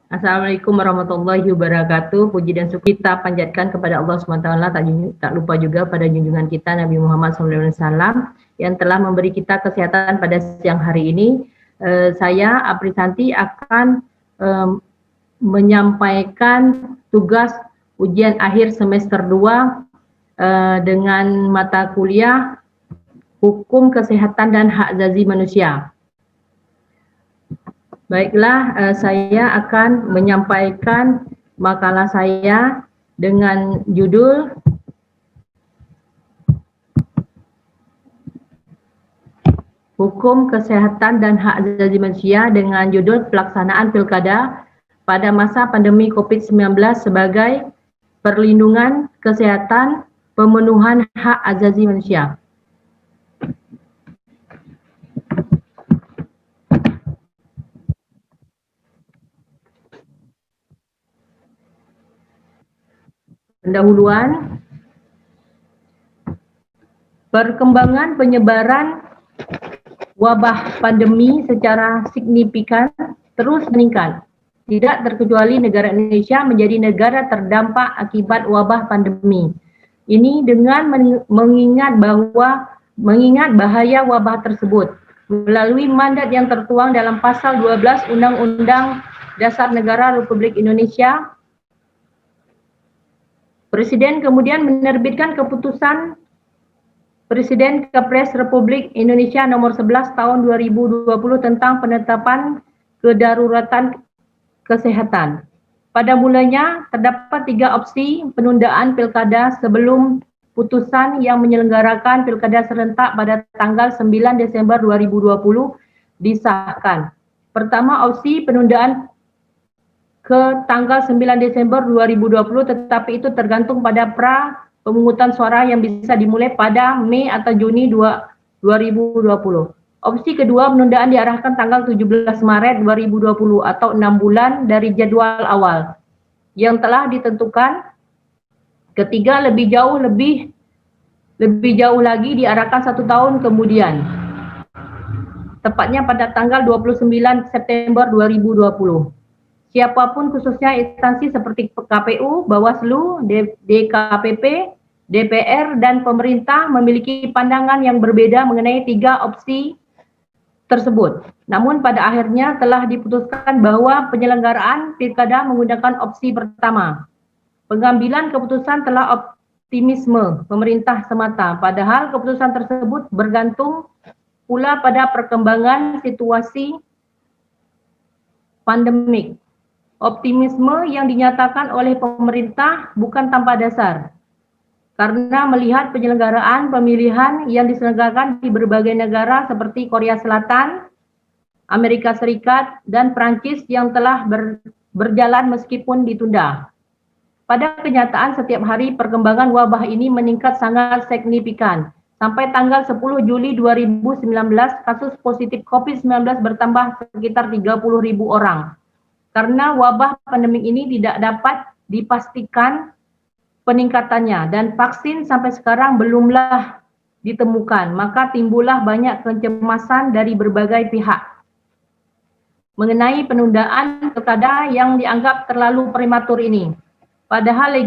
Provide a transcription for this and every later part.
Assalamualaikum warahmatullahi wabarakatuh. Puji dan syukur kita panjatkan kepada Allah SWT. Tak lupa juga pada junjungan kita Nabi Muhammad SAW yang telah memberi kita kesehatan pada siang hari ini. Saya Apri Santi akan menyampaikan tugas ujian akhir semester 2 dengan mata kuliah Hukum Kesehatan dan Hak Asasi Manusia. Baiklah, saya akan menyampaikan makalah saya dengan judul Hukum Kesehatan dan Hak Asasi Manusia dengan judul Pelaksanaan Pilkada pada masa pandemi COVID-19 sebagai perlindungan kesehatan pemenuhan hak asasi manusia. Pendahuluan, perkembangan penyebaran wabah pandemi secara signifikan terus meningkat. Tidak terkecuali negara Indonesia menjadi negara terdampak akibat wabah pandemi. Ini dengan mengingat bahaya wabah tersebut melalui mandat yang tertuang dalam pasal 12 Undang-Undang Dasar Negara Republik Indonesia. Presiden kemudian menerbitkan keputusan Presiden Kepres Republik Indonesia nomor 11 tahun 2020 tentang penetapan kedaruratan kesehatan. Pada mulanya terdapat 3 opsi penundaan pilkada sebelum putusan yang menyelenggarakan pilkada serentak pada tanggal 9 Desember 2020 disahkan. Pertama, opsi penundaan ke tanggal 9 Desember 2020, tetapi itu tergantung pada pemungutan suara yang bisa dimulai pada Mei atau Juni 2020. Opsi kedua, penundaan diarahkan tanggal 17 Maret 2020 atau 6 bulan dari jadwal awal yang telah ditentukan. Ketiga, lebih jauh lagi diarahkan 1 tahun kemudian, tepatnya pada tanggal 29 September 2020. Siapapun, khususnya instansi seperti KPU, Bawaslu, DKPP, DPR, dan pemerintah memiliki pandangan yang berbeda mengenai 3 opsi tersebut. Namun pada akhirnya telah diputuskan bahwa penyelenggaraan pilkada menggunakan opsi pertama. Pengambilan keputusan telah optimisme pemerintah semata, padahal keputusan tersebut bergantung pula pada perkembangan situasi pandemik. Optimisme yang dinyatakan oleh pemerintah bukan tanpa dasar, karena melihat penyelenggaraan pemilihan yang diselenggarakan di berbagai negara seperti Korea Selatan, Amerika Serikat, dan Prancis yang telah berjalan meskipun ditunda. Pada kenyataan, setiap hari perkembangan wabah ini meningkat sangat signifikan. Sampai tanggal 10 Juli 2019, kasus positif COVID-19 bertambah sekitar 30.000 orang. Karena wabah pandemi ini tidak dapat dipastikan peningkatannya dan vaksin sampai sekarang belumlah ditemukan, maka timbullah banyak kecemasan dari berbagai pihak mengenai penundaan pilkada yang dianggap terlalu prematur ini. Padahal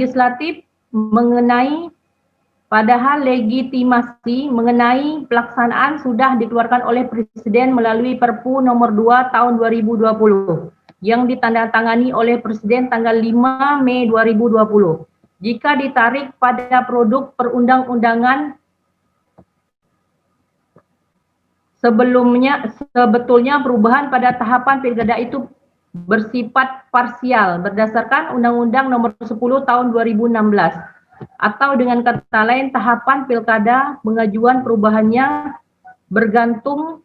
legitimasi mengenai pelaksanaan sudah dikeluarkan oleh Presiden melalui Perpu nomor 2 tahun 2020 yang ditandatangani oleh Presiden tanggal 5 Mei 2020. Jika ditarik pada produk perundang-undangan sebetulnya perubahan pada tahapan pilkada itu bersifat parsial berdasarkan Undang-Undang nomor 10 tahun 2016. Atau dengan kata lain, tahapan pilkada pengajuan perubahannya bergantung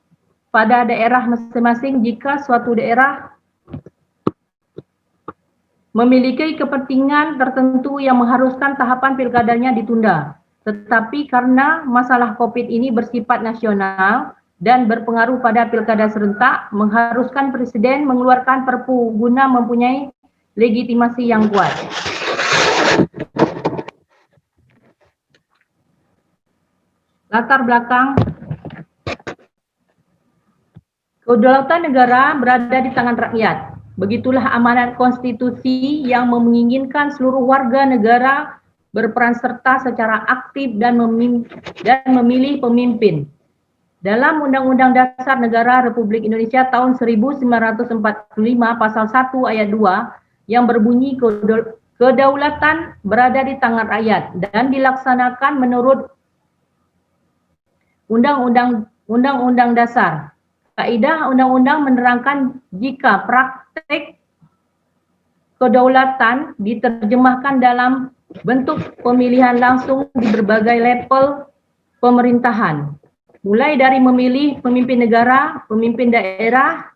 pada daerah masing-masing. Jika suatu daerah memiliki kepentingan tertentu yang mengharuskan tahapan pilkadanya ditunda. Tetapi karena masalah COVID ini bersifat nasional dan berpengaruh pada pilkada serentak, mengharuskan Presiden mengeluarkan Perpu guna mempunyai legitimasi yang kuat. Latar belakang, kedaulatan negara berada di tangan rakyat. Begitulah amanat konstitusi yang menginginkan seluruh warga negara berperan serta secara aktif dan memilih pemimpin. Dalam Undang-Undang Dasar Negara Republik Indonesia tahun 1945 pasal 1 ayat 2 yang berbunyi kedaulatan berada di tangan rakyat dan dilaksanakan menurut Undang-Undang Dasar. Kaidah undang-undang menerangkan jika praktek kedaulatan diterjemahkan dalam bentuk pemilihan langsung di berbagai level pemerintahan, mulai dari memilih pemimpin negara, pemimpin daerah,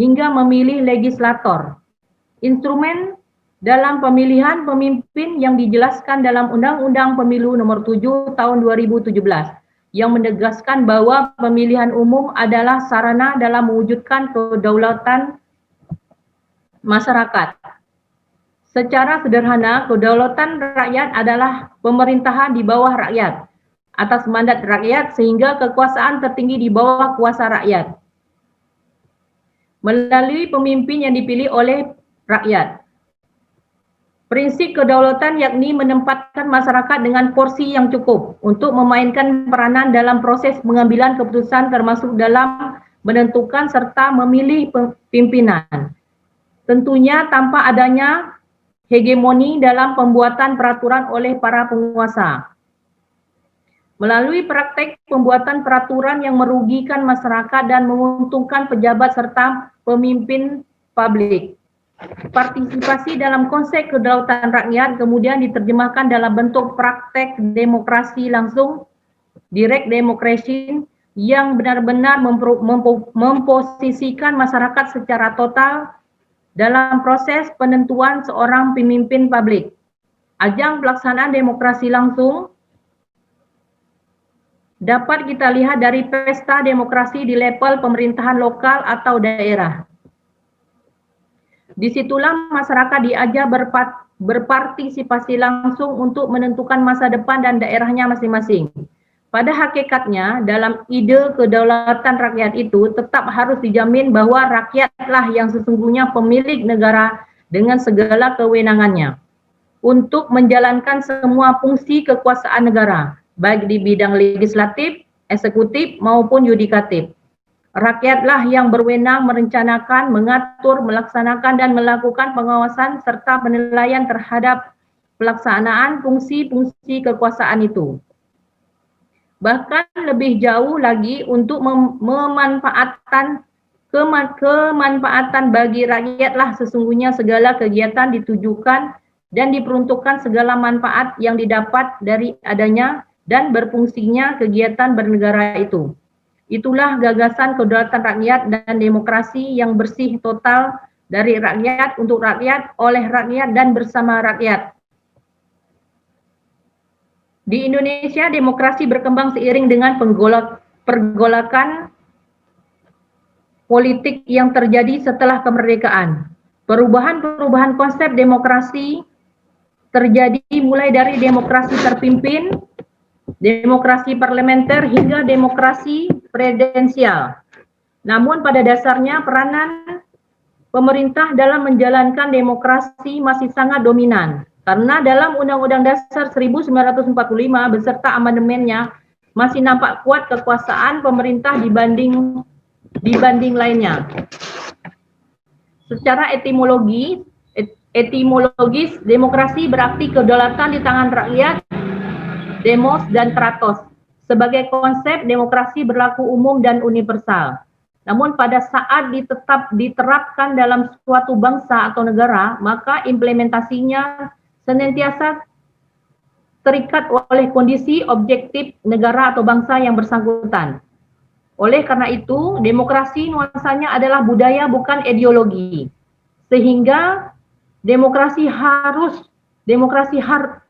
hingga memilih legislator. Instrumen dalam pemilihan pemimpin yang dijelaskan dalam Undang-Undang Pemilu Nomor 7 Tahun 2017 yang menegaskan bahwa pemilihan umum adalah sarana dalam mewujudkan kedaulatan masyarakat. Secara sederhana, kedaulatan rakyat adalah pemerintahan di bawah rakyat, atas mandat rakyat sehingga kekuasaan tertinggi di bawah kuasa rakyat, melalui pemimpin yang dipilih oleh rakyat. Prinsip kedaulatan yakni menempatkan masyarakat dengan porsi yang cukup untuk memainkan peranan dalam proses pengambilan keputusan termasuk dalam menentukan serta memilih pimpinan. Tentunya tanpa adanya hegemoni dalam pembuatan peraturan oleh para penguasa. Melalui praktek pembuatan peraturan yang merugikan masyarakat dan menguntungkan pejabat serta pemimpin publik. Partisipasi dalam konsep kedaulatan rakyat kemudian diterjemahkan dalam bentuk praktek demokrasi langsung, direct democracy, yang benar-benar memposisikan masyarakat secara total dalam proses penentuan seorang pemimpin publik. Ajang pelaksanaan demokrasi langsung dapat kita lihat dari pesta demokrasi di level pemerintahan lokal atau daerah. Disitulah masyarakat diajak berpartisipasi langsung untuk menentukan masa depan dan daerahnya masing-masing. Pada hakikatnya, dalam ide kedaulatan rakyat itu tetap harus dijamin bahwa rakyatlah yang sesungguhnya pemilik negara dengan segala kewenangannya untuk menjalankan semua fungsi kekuasaan negara, baik di bidang legislatif, eksekutif, maupun yudikatif. Rakyatlah yang berwenang merencanakan, mengatur, melaksanakan, dan melakukan pengawasan serta penilaian terhadap pelaksanaan fungsi-fungsi kekuasaan itu. Bahkan lebih jauh lagi untuk kemanfaatan bagi rakyatlah sesungguhnya segala kegiatan ditujukan dan diperuntukkan segala manfaat yang didapat dari adanya dan berfungsinya kegiatan bernegara itu. Itulah gagasan kedaulatan rakyat dan demokrasi yang bersih total dari rakyat untuk rakyat, oleh rakyat, dan bersama rakyat. Di Indonesia, demokrasi berkembang seiring dengan pergolakan politik yang terjadi setelah kemerdekaan. Perubahan-perubahan konsep demokrasi terjadi mulai dari demokrasi terpimpin, demokrasi parlementer, hingga demokrasi presidensial. Namun pada dasarnya peranan pemerintah dalam menjalankan demokrasi masih sangat dominan. Karena dalam Undang-Undang Dasar 1945 beserta amandemennya masih nampak kuat kekuasaan pemerintah dibanding lainnya. Secara etimologis, demokrasi berarti kedaulatan di tangan rakyat, demos dan kratos. Sebagai konsep, demokrasi berlaku umum dan universal. Namun pada saat diterapkan dalam suatu bangsa atau negara, maka implementasinya senantiasa terikat oleh kondisi objektif negara atau bangsa yang bersangkutan. Oleh karena itu, demokrasi nuansanya adalah budaya bukan ideologi. Sehingga demokrasi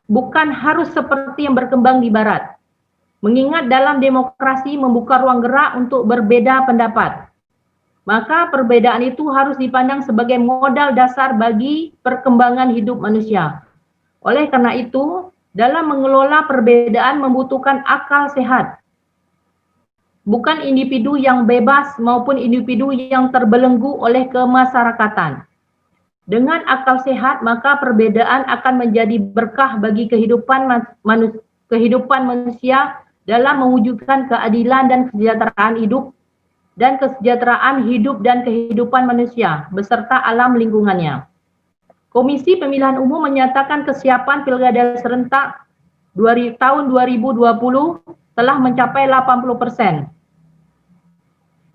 bukan harus seperti yang berkembang di barat. Mengingat dalam demokrasi membuka ruang gerak untuk berbeda pendapat. Maka perbedaan itu harus dipandang sebagai modal dasar bagi perkembangan hidup manusia. Oleh karena itu, dalam mengelola perbedaan membutuhkan akal sehat. Bukan individu yang bebas maupun individu yang terbelenggu oleh kemasyarakatan. Dengan akal sehat, maka perbedaan akan menjadi berkah bagi kehidupan manusia dalam mewujudkan keadilan dan kesejahteraan hidup dan kehidupan manusia beserta alam lingkungannya. Komisi Pemilihan Umum menyatakan kesiapan Pilkada serentak tahun 2020 telah mencapai 80%.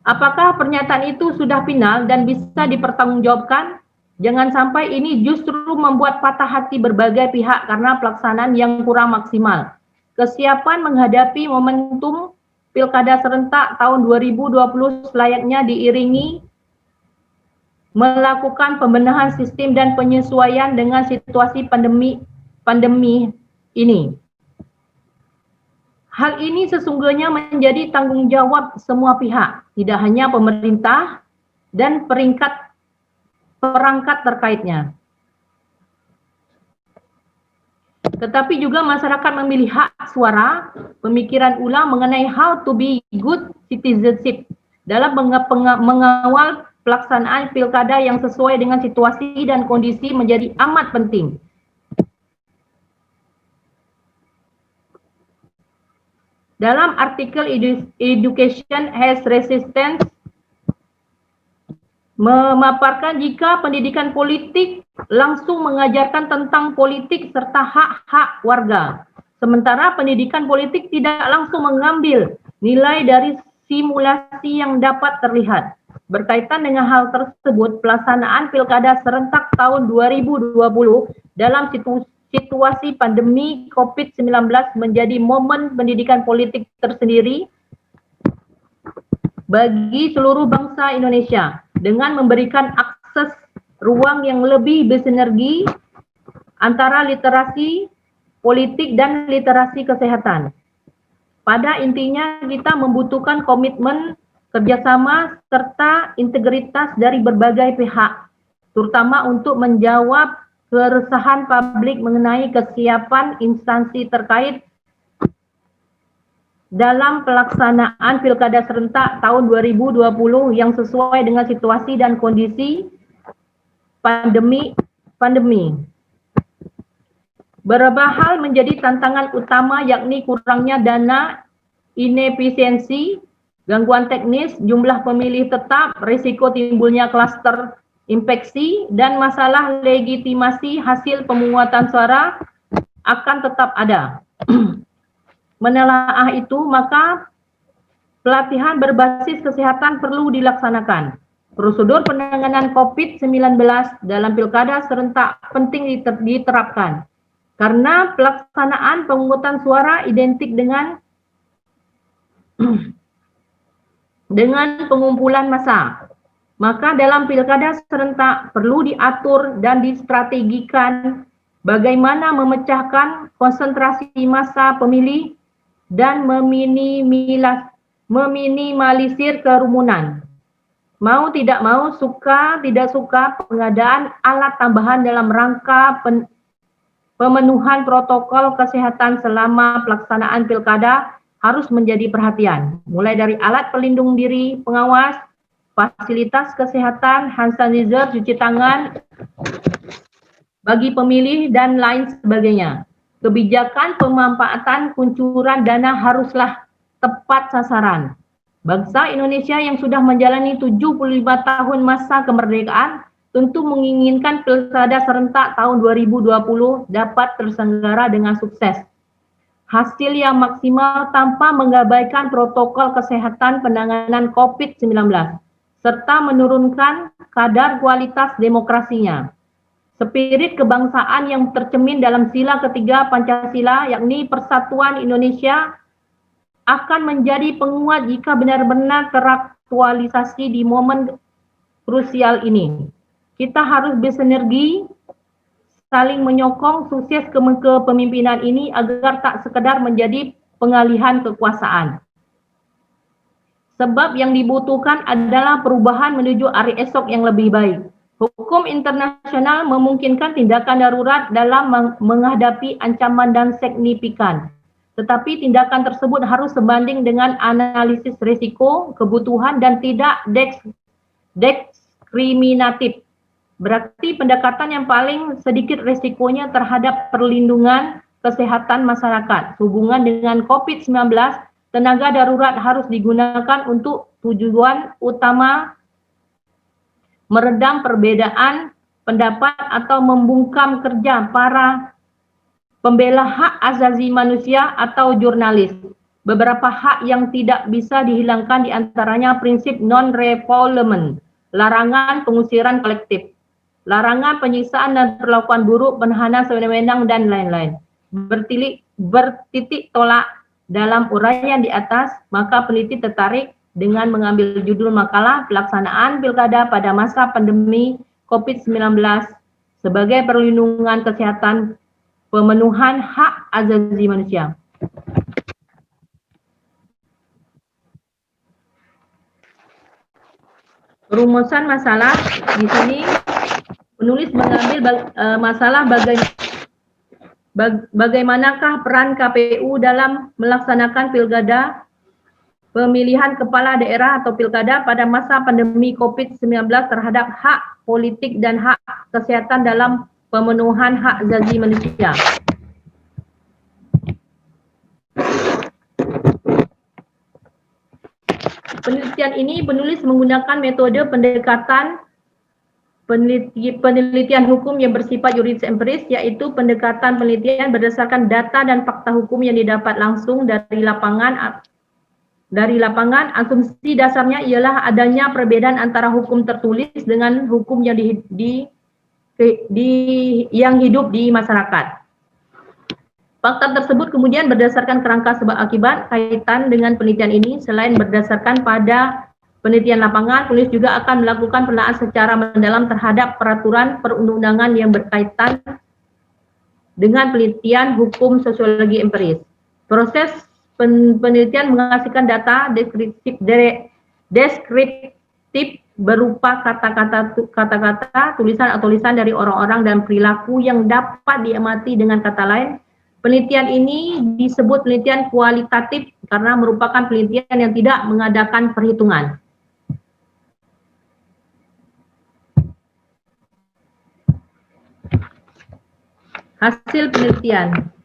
Apakah pernyataan itu sudah final dan bisa dipertanggungjawabkan? Jangan sampai ini justru membuat patah hati berbagai pihak karena pelaksanaan yang kurang maksimal. Kesiapan menghadapi momentum Pilkada serentak tahun 2020 selayaknya diiringi melakukan pembenahan sistem dan penyesuaian dengan situasi pandemi ini. Hal ini sesungguhnya menjadi tanggung jawab semua pihak, tidak hanya pemerintah dan perangkat terkaitnya. Tetapi juga masyarakat memilih hak suara, pemikiran ulang mengenai how to be good citizenship dalam mengawal pelaksanaan pilkada yang sesuai dengan situasi dan kondisi menjadi amat penting. Dalam artikel Education has Resistance memaparkan jika pendidikan politik langsung mengajarkan tentang politik serta hak-hak warga. Sementara pendidikan politik tidak langsung mengambil nilai dari simulasi yang dapat terlihat. Berkaitan dengan hal tersebut, pelaksanaan Pilkada serentak tahun 2020 dalam situasi pandemi COVID-19 menjadi momen pendidikan politik tersendiri bagi seluruh bangsa Indonesia dengan memberikan akses ruang yang lebih bersinergi antara literasi politik dan literasi kesehatan. Pada intinya kita membutuhkan komitmen kerjasama serta integritas dari berbagai pihak, terutama untuk menjawab keresahan publik mengenai kesiapan instansi terkait dalam pelaksanaan Pilkada serentak tahun 2020 yang sesuai dengan situasi dan kondisi pandemi. Beberapa hal menjadi tantangan utama yakni kurangnya dana, inefisiensi, gangguan teknis, jumlah pemilih tetap, risiko timbulnya klaster infeksi, dan masalah legitimasi hasil pemungutan suara akan tetap ada. Menelaah itu, maka pelatihan berbasis kesehatan perlu dilaksanakan. Prosedur penanganan COVID-19 dalam pilkada serentak penting diterapkan. Karena pelaksanaan pemungutan suara identik dengan pengumpulan massa. Maka dalam pilkada serentak perlu diatur dan distrategikan bagaimana memecahkan konsentrasi massa pemilih dan meminimalisir kerumunan. Mau tidak mau, suka tidak suka, pengadaan alat tambahan dalam rangka pemenuhan protokol kesehatan selama pelaksanaan pilkada harus menjadi perhatian. Mulai dari alat pelindung diri, pengawas, fasilitas kesehatan, hand sanitizer, cuci tangan bagi pemilih, dan lain sebagainya. Kebijakan pemanfaatan kuncuran dana haruslah tepat sasaran. Bangsa Indonesia yang sudah menjalani 75 tahun masa kemerdekaan tentu menginginkan Pilkada serentak tahun 2020 dapat terselenggara dengan sukses. Hasil yang maksimal tanpa mengabaikan protokol kesehatan penanganan COVID-19 serta menurunkan kadar kualitas demokrasinya. Spirit kebangsaan yang tercermin dalam sila ketiga Pancasila, yakni persatuan Indonesia, akan menjadi penguat jika benar-benar teraktualisasi di momen krusial ini. Kita harus bersinergi, saling menyokong sukses kepemimpinan ini agar tak sekedar menjadi pengalihan kekuasaan. Sebab yang dibutuhkan adalah perubahan menuju hari esok yang lebih baik. Hukum internasional memungkinkan tindakan darurat dalam menghadapi ancaman dan signifikan. Tetapi tindakan tersebut harus sebanding dengan analisis risiko, kebutuhan, dan tidak diskriminatif. Berarti pendekatan yang paling sedikit resikonya terhadap perlindungan kesehatan masyarakat. Hubungan dengan COVID-19, tenaga darurat harus digunakan untuk tujuan utama meredam perbedaan pendapat atau membungkam kerja para pembela hak asasi manusia atau jurnalis. Beberapa hak yang tidak bisa dihilangkan diantaranya prinsip non-refoulement, larangan pengusiran kolektif, larangan penyiksaan dan perlakuan buruk, penahanan sewenang-wenang, dan lain-lain. Bertitik tolak dalam uraian di atas, maka peneliti tertarik dengan mengambil judul makalah pelaksanaan pilkada pada masa pandemi COVID-19 sebagai perlindungan kesehatan pemenuhan hak asasi manusia. Rumusan masalah di sini penulis mengambil masalah bagaimanakah peran KPU dalam melaksanakan pilkada pemilihan kepala daerah atau pilkada pada masa pandemi COVID-19 terhadap hak politik dan hak kesehatan dalam pemenuhan hak asasi manusia. Penelitian ini penulis menggunakan metode pendekatan penelitian hukum yang bersifat yuridis empiris, yaitu pendekatan penelitian berdasarkan data dan fakta hukum yang didapat langsung dari lapangan. Asumsi dasarnya ialah adanya perbedaan antara hukum tertulis dengan hukum yang yang hidup di masyarakat. Fakta tersebut kemudian berdasarkan kerangka sebab akibat kaitan dengan penelitian ini. Selain berdasarkan pada penelitian lapangan, penulis juga akan melakukan penelitian secara mendalam terhadap peraturan perundang-undangan yang berkaitan dengan penelitian hukum sosiologi empiris. Proses penelitian menghasilkan data deskriptif berupa kata-kata, tulisan atau tulisan dari orang-orang dan perilaku yang dapat diamati. Dengan kata lain, penelitian ini disebut penelitian kualitatif karena merupakan penelitian yang tidak mengadakan perhitungan. Hasil penelitian.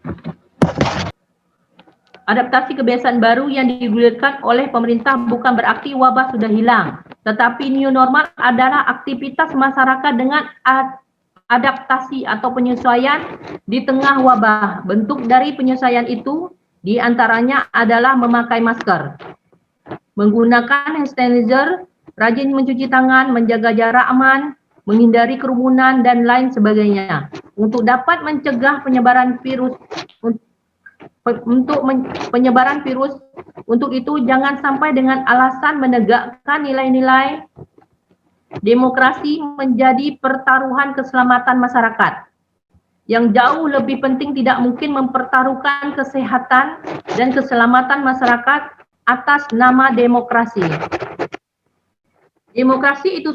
Adaptasi kebiasaan baru yang digulirkan oleh pemerintah bukan berarti wabah sudah hilang, tetapi new normal adalah aktivitas masyarakat dengan adaptasi atau penyesuaian di tengah wabah. Bentuk dari penyesuaian itu diantaranya adalah memakai masker, menggunakan hand sanitizer, rajin mencuci tangan, menjaga jarak aman, menghindari kerumunan, dan lain sebagainya. Untuk dapat mencegah penyebaran virus, untuk itu jangan sampai dengan alasan menegakkan nilai-nilai demokrasi menjadi pertaruhan keselamatan masyarakat. Yang jauh lebih penting, tidak mungkin mempertaruhkan kesehatan dan keselamatan masyarakat atas nama demokrasi. Demokrasi itu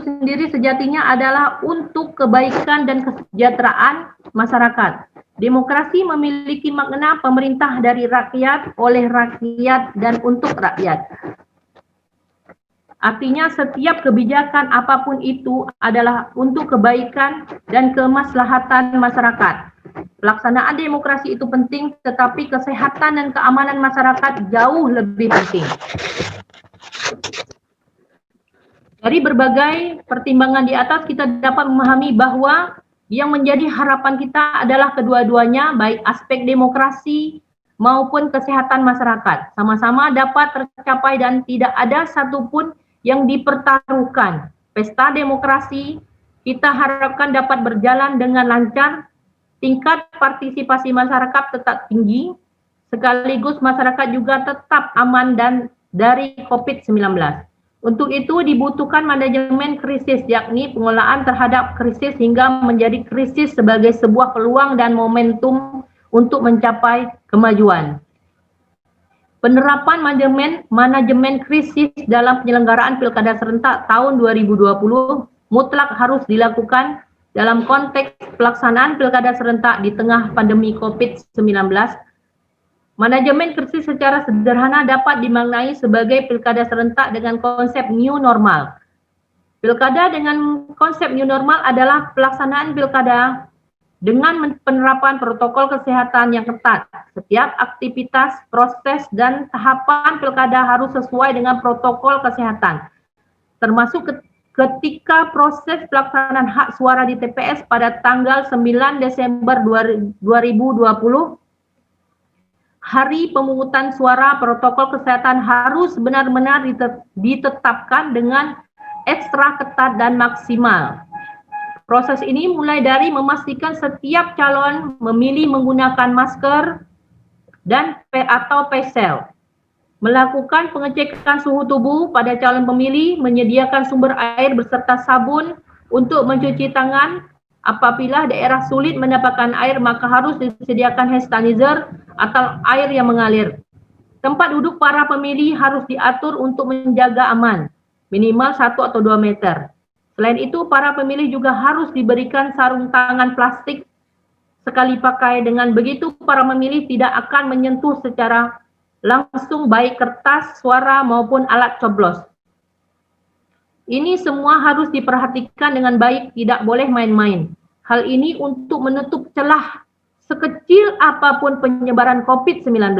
sendiri sejatinya adalah untuk kebaikan dan kesejahteraan masyarakat. Demokrasi memiliki makna pemerintah dari rakyat, oleh rakyat, dan untuk rakyat. Artinya setiap kebijakan apapun itu adalah untuk kebaikan dan kemaslahatan masyarakat. Pelaksanaan demokrasi itu penting, tetapi kesehatan dan keamanan masyarakat jauh lebih penting. Dari berbagai pertimbangan di atas, kita dapat memahami bahwa yang menjadi harapan kita adalah kedua-duanya, baik aspek demokrasi maupun kesehatan masyarakat, sama-sama dapat tercapai dan tidak ada satupun yang dipertaruhkan. Pesta demokrasi kita harapkan dapat berjalan dengan lancar, tingkat partisipasi masyarakat tetap tinggi, sekaligus masyarakat juga tetap aman dan dari COVID-19. Untuk itu dibutuhkan manajemen krisis, yakni pengelolaan terhadap krisis hingga menjadi krisis sebagai sebuah peluang dan momentum untuk mencapai kemajuan. Penerapan manajemen krisis dalam penyelenggaraan pilkada serentak tahun 2020 mutlak harus dilakukan dalam konteks pelaksanaan pilkada serentak di tengah pandemi COVID-19 Manajemen krisis secara sederhana dapat dimaknai sebagai pilkada serentak dengan konsep new normal. Pilkada dengan konsep new normal adalah pelaksanaan pilkada dengan penerapan protokol kesehatan yang ketat. Setiap aktivitas, proses, dan tahapan pilkada harus sesuai dengan protokol kesehatan, termasuk ketika proses pelaksanaan hak suara di TPS pada tanggal 9 Desember 2020, hari pemungutan suara, protokol kesehatan harus benar-benar ditetapkan dengan ekstra ketat dan maksimal. Proses ini mulai dari memastikan setiap calon memilih menggunakan masker dan atau face shield, melakukan pengecekan suhu tubuh pada calon pemilih, menyediakan sumber air beserta sabun untuk mencuci tangan. Apabila daerah sulit mendapatkan air, maka harus disediakan hand sanitizer atau air yang mengalir. Tempat duduk para pemilih harus diatur untuk menjaga aman, minimal 1 atau 2 meter. Selain itu, para pemilih juga harus diberikan sarung tangan plastik sekali pakai. Dengan begitu, para pemilih tidak akan menyentuh secara langsung baik kertas suara maupun alat coblos. Ini semua harus diperhatikan dengan baik, tidak boleh main-main. Hal ini untuk menutup celah sekecil apapun penyebaran COVID-19.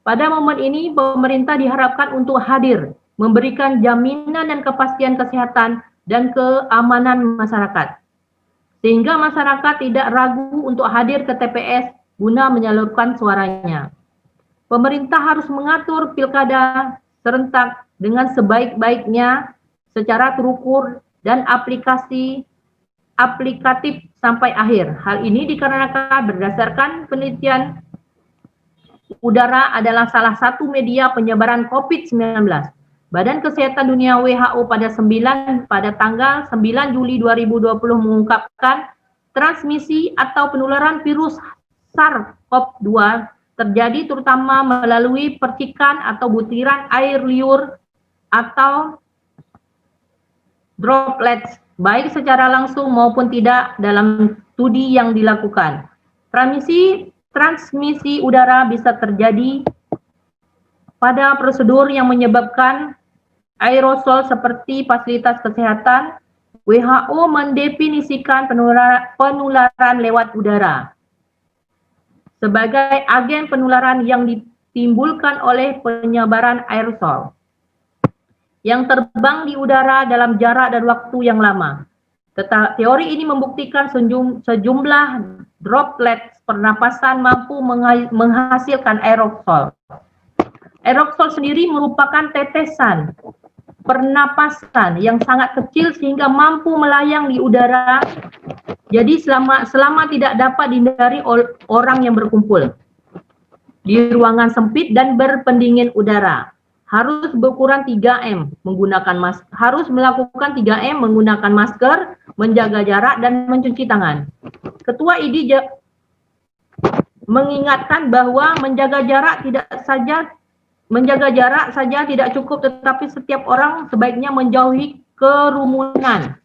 Pada momen ini, pemerintah diharapkan untuk hadir, memberikan jaminan dan kepastian kesehatan dan keamanan masyarakat, sehingga masyarakat tidak ragu untuk hadir ke TPS guna menyalurkan suaranya. Pemerintah harus mengatur pilkada serentak dengan sebaik-baiknya secara terukur dan aplikatif sampai akhir. Hal ini dikarenakan berdasarkan penelitian, udara adalah salah satu media penyebaran COVID-19. Badan Kesehatan Dunia WHO pada tanggal 9 Juli 2020 mengungkapkan transmisi atau penularan virus SARS-CoV-2 terjadi terutama melalui percikan atau butiran air liur atau droplets, baik secara langsung maupun tidak dalam studi yang dilakukan. Transmisi udara bisa terjadi pada prosedur yang menyebabkan aerosol seperti fasilitas kesehatan. WHO mendefinisikan penularan lewat udara sebagai agen penularan yang ditimbulkan oleh penyebaran aerosol yang terbang di udara dalam jarak dan waktu yang lama. Teori ini membuktikan sejumlah droplet pernapasan mampu menghasilkan aerosol. Aerosol sendiri merupakan tetesan pernapasan yang sangat kecil sehingga mampu melayang di udara. Jadi selama tidak dapat dihindari orang yang berkumpul di ruangan sempit dan berpendingin udara. Harus berukuran 3M menggunakan harus melakukan 3M menggunakan masker, menjaga jarak dan mencuci tangan. Ketua ID mengingatkan bahwa menjaga jarak saja tidak cukup, tetapi setiap orang sebaiknya menjauhi kerumunan.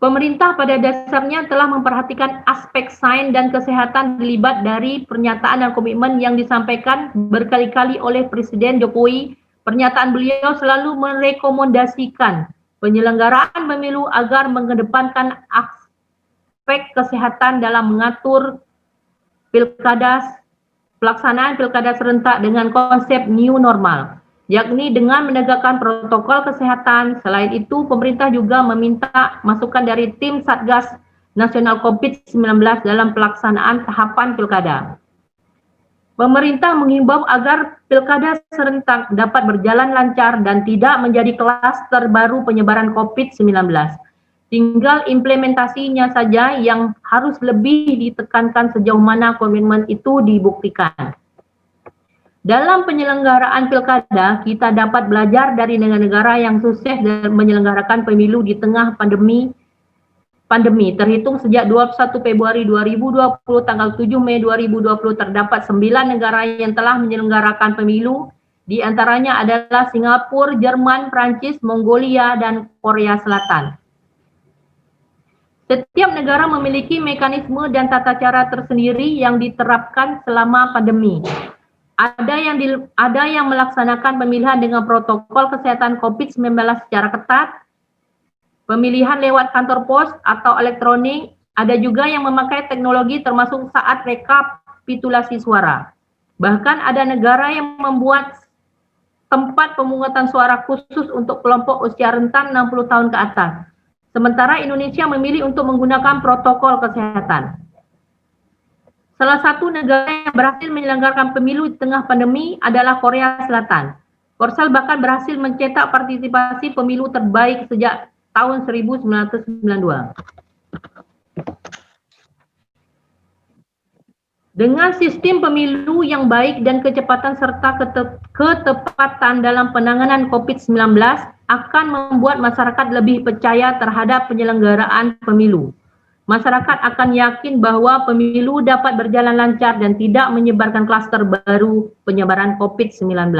Pemerintah pada dasarnya telah memperhatikan aspek sains dan kesehatan terlibat dari pernyataan dan komitmen yang disampaikan berkali-kali oleh Presiden Jokowi. Pernyataan beliau selalu merekomendasikan penyelenggaraan pemilu agar mengedepankan aspek kesehatan dalam mengatur pelaksanaan pilkada serentak dengan konsep new normal, yakni dengan menegakkan protokol kesehatan. Selain itu, pemerintah juga meminta masukan dari tim Satgas Nasional COVID-19 dalam pelaksanaan tahapan pilkada. Pemerintah menghimbau agar pilkada serentak dapat berjalan lancar dan tidak menjadi klaster baru penyebaran COVID-19. Tinggal implementasinya saja yang harus lebih ditekankan sejauh mana komitmen itu dibuktikan. Dalam penyelenggaraan pilkada, kita dapat belajar dari negara-negara yang sukses dan menyelenggarakan pemilu di tengah pandemi. Terhitung sejak 21 Februari 2020, tanggal 7 Mei 2020, terdapat 9 negara yang telah menyelenggarakan pemilu. Di antaranya adalah Singapura, Jerman, Prancis, Mongolia, dan Korea Selatan. Setiap negara memiliki mekanisme dan tata cara tersendiri yang diterapkan selama pandemi. Ada yang melaksanakan pemilihan dengan protokol kesehatan COVID-19 secara ketat, pemilihan lewat kantor pos atau elektronik, ada juga yang memakai teknologi termasuk saat rekapitulasi suara. Bahkan ada negara yang membuat tempat pemungutan suara khusus untuk kelompok usia rentan 60 tahun ke atas. Sementara Indonesia memilih untuk menggunakan protokol kesehatan. Salah satu negara yang berhasil menyelenggarakan pemilu di tengah pandemi adalah Korea Selatan. Korsel bahkan berhasil mencetak partisipasi pemilu terbaik sejak tahun 1992. Dengan sistem pemilu yang baik dan kecepatan serta ketepatan dalam penanganan COVID-19 akan membuat masyarakat lebih percaya terhadap penyelenggaraan pemilu. Masyarakat akan yakin bahwa pemilu dapat berjalan lancar dan tidak menyebarkan klaster baru penyebaran COVID-19.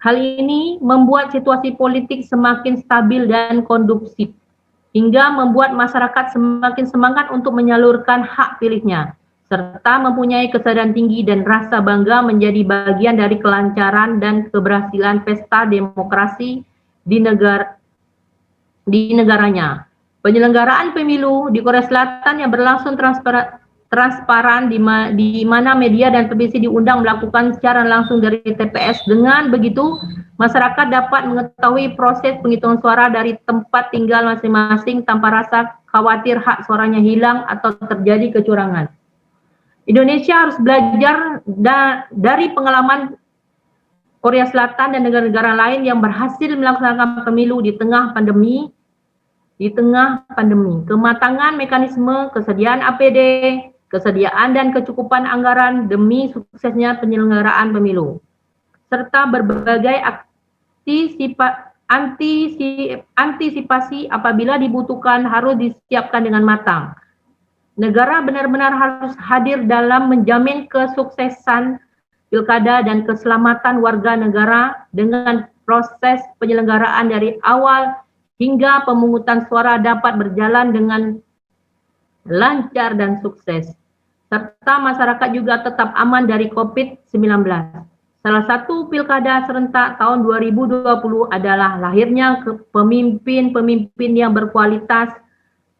Hal ini membuat situasi politik semakin stabil dan kondusif, hingga membuat masyarakat semakin semangat untuk menyalurkan hak pilihnya, serta mempunyai kesadaran tinggi dan rasa bangga menjadi bagian dari kelancaran dan keberhasilan pesta demokrasi di negaranya. Penyelenggaraan pemilu di Korea Selatan yang berlangsung transparan di mana media dan televisi diundang melakukan secara langsung dari TPS. Dengan begitu, masyarakat dapat mengetahui proses penghitungan suara dari tempat tinggal masing-masing tanpa rasa khawatir hak suaranya hilang atau terjadi kecurangan. Indonesia harus belajar dari pengalaman Korea Selatan dan negara-negara lain yang berhasil melaksanakan pemilu di tengah pandemi. Kematangan mekanisme, kesediaan APD, kesediaan dan kecukupan anggaran demi suksesnya penyelenggaraan pemilu, serta berbagai antisipasi apabila dibutuhkan harus disiapkan dengan matang. Negara benar-benar harus hadir dalam menjamin kesuksesan pilkada dan keselamatan warga negara dengan proses penyelenggaraan dari awal hingga pemungutan suara dapat berjalan dengan lancar dan sukses, serta masyarakat juga tetap aman dari COVID-19. Salah satu pilkada serentak tahun 2020 adalah lahirnya pemimpin-pemimpin yang berkualitas,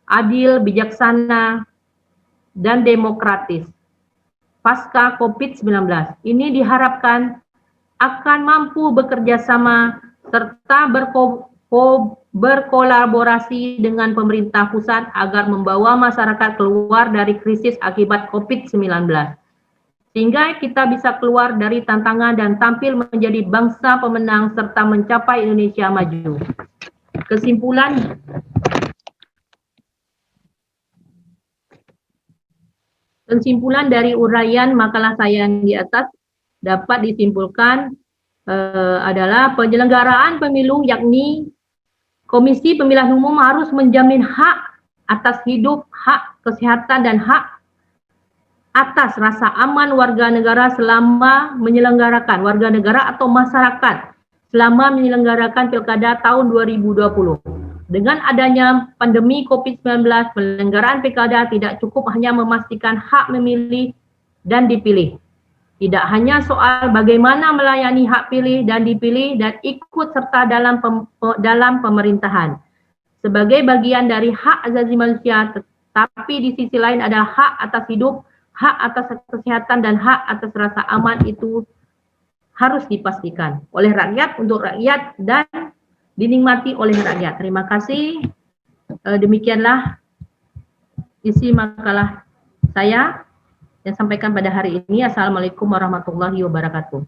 adil, bijaksana, dan demokratis. Pasca COVID-19, ini diharapkan akan mampu bekerja sama serta berkolaborasi dengan pemerintah pusat agar membawa masyarakat keluar dari krisis akibat COVID-19. Sehingga kita bisa keluar dari tantangan dan tampil menjadi bangsa pemenang serta mencapai Indonesia maju. Kesimpulan dari uraian makalah saya yang di atas dapat disimpulkan adalah penyelenggaraan pemilu yakni Komisi Pemilihan Umum harus menjamin hak atas hidup, hak kesehatan, dan hak atas rasa aman warga negara selama menyelenggarakan atau masyarakat selama menyelenggarakan pilkada tahun 2020. Dengan adanya pandemi COVID-19, penyelenggaraan pilkada tidak cukup hanya memastikan hak memilih dan dipilih. Tidak hanya soal bagaimana melayani hak pilih dan dipilih dan ikut serta dalam pemerintahan sebagai bagian dari hak asasi manusia, tetapi di sisi lain ada hak atas hidup, hak atas kesehatan, dan hak atas rasa aman itu harus dipastikan oleh rakyat untuk rakyat dan dinikmati oleh rakyat. Terima kasih. Demikianlah isi makalah saya yang sampaikan pada hari ini. Assalamualaikum warahmatullahi wabarakatuh.